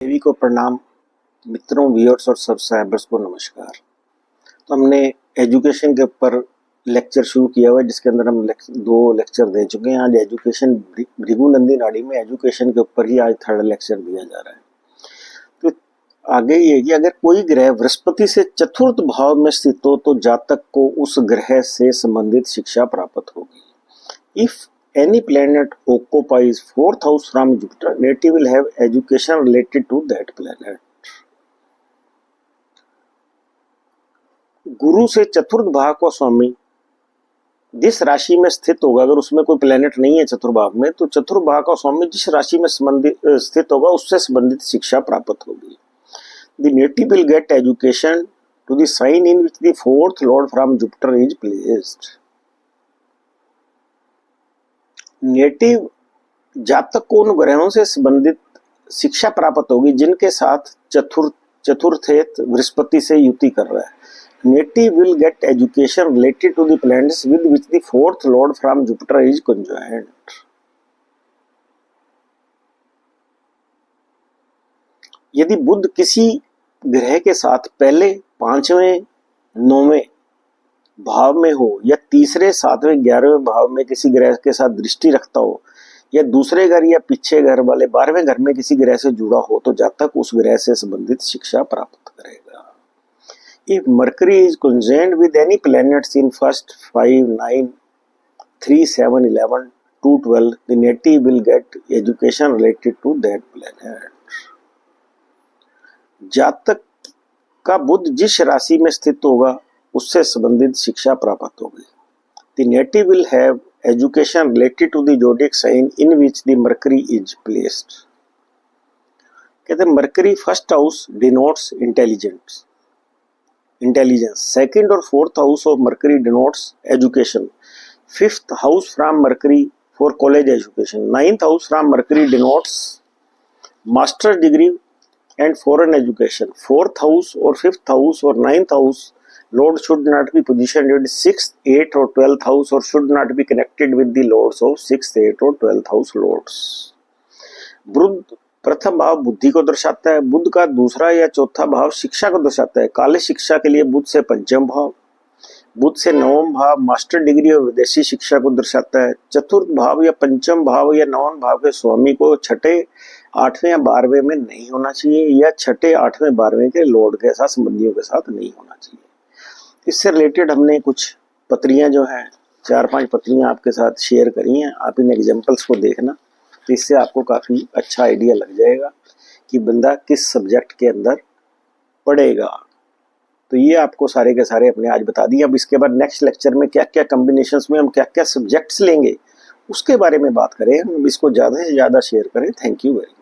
देवी को प्रणाम। मित्रों, व्यूअर्स और सब्सक्राइबर्स को नमस्कार। तो हमने एजुकेशन के ऊपर लेक्चर शुरू किया हुआ है, जिसके अंदर हम दो लेक्चर दे चुके हैं। आज एजुकेशन भृगुनंदी नाड़ी में एजुकेशन के ऊपर ही आज थर्ड लेक्चर दिया जा रहा है। तो आगे ये कि अगर कोई ग्रह बृहस्पति से चतुर्थ भाव में स्थित हो तो जातक को उस ग्रह से संबंधित शिक्षा प्राप्त होगी। If any planet occupies fourth house from Jupiter, native will have education related to that planet. गुरु से चतुर्थ भाव का स्वामी जिस राशि में स्थित होगा, अगर उसमें कोई प्लेनेट नहीं है चतुर्भाव में, तो चतुर्थ भाव का स्वामी जिस राशि में स्थित होगा उससे संबंधित शिक्षा प्राप्त होगी। The native will get education to the sign in which the fourth lord from Jupiter is placed. Native जातक को उन ग्रहों से संबंधित शिक्षा प्राप्त होगी जिनके साथ चतुर्थ बृहस्पति से युति कर रहा है। Native will get education related to the planets with which the fourth lord from Jupiter is conjoint. यदि बुध किसी ग्रह के साथ पहले 5वें 9वें भाव में हो या तीसरे 7वें 11वें भाव में किसी ग्रह के साथ दृष्टि रखता हो या दूसरे घर या पीछे घर वाले 12वें घर में किसी ग्रह से जुड़ा हो तो जातक उस ग्रह से संबंधित शिक्षा प्राप्त करेगा। If Mercury is conjoint with any planets in first 5 9 3 7 11 2 12 the native will get education related to that planet. जातक का बुध जिस राशि में स्थित होगा उससे संबंधित शिक्षा प्राप्त होगी। The native will have education related to the zodiac sign in which the Mercury is placed. कहते हैं Mercury first house denotes intelligence, second और fourth house of Mercury denotes education, fifth house from Mercury for college education, ninth house from Mercury denotes masters degree and foreign education, fourth house और fifth house और ninth house Lord should not be positioned in 6th, 8th or 12th house or should not be connected with the lords of 6th, 8th or 12th house lords. बुध प्रथम भाव बुद्धि को दर्शाता है। बुध का दूसरा या चौथा भाव शिक्षा को दर्शाता है। काले शिक्षा के लिए बुध से पंचम भाव, बुध से नवम भाव मास्टर डिग्री और विदेशी शिक्षा को दर्शाता है। चतुर्थ भाव या पंचम भाव या नवम भाव के स्वामी को छठे 8वें या 12वें में नहीं होना चाहिए या छठे 8वें 12वें के लॉर्ड के साथ संबंधियों के साथ नहीं होना चाहिए। इससे रिलेटेड हमने कुछ पत्रियां जो हैं 4-5 पत्रियां आपके साथ शेयर करी हैं। आप इन एग्जाम्पल्स को देखना, तो इससे आपको काफ़ी अच्छा आइडिया लग जाएगा कि बंदा किस सब्जेक्ट के अंदर पढ़ेगा। तो ये आपको सारे के सारे अपने आज बता दिए। अब इसके बाद नेक्स्ट लेक्चर में क्या क्या कम्बिनेशंस में हम क्या क्या सब्जेक्ट्स लेंगे उसके बारे में बात करें। हम इसको ज़्यादा से ज़्यादा शेयर करें। Thank you very much.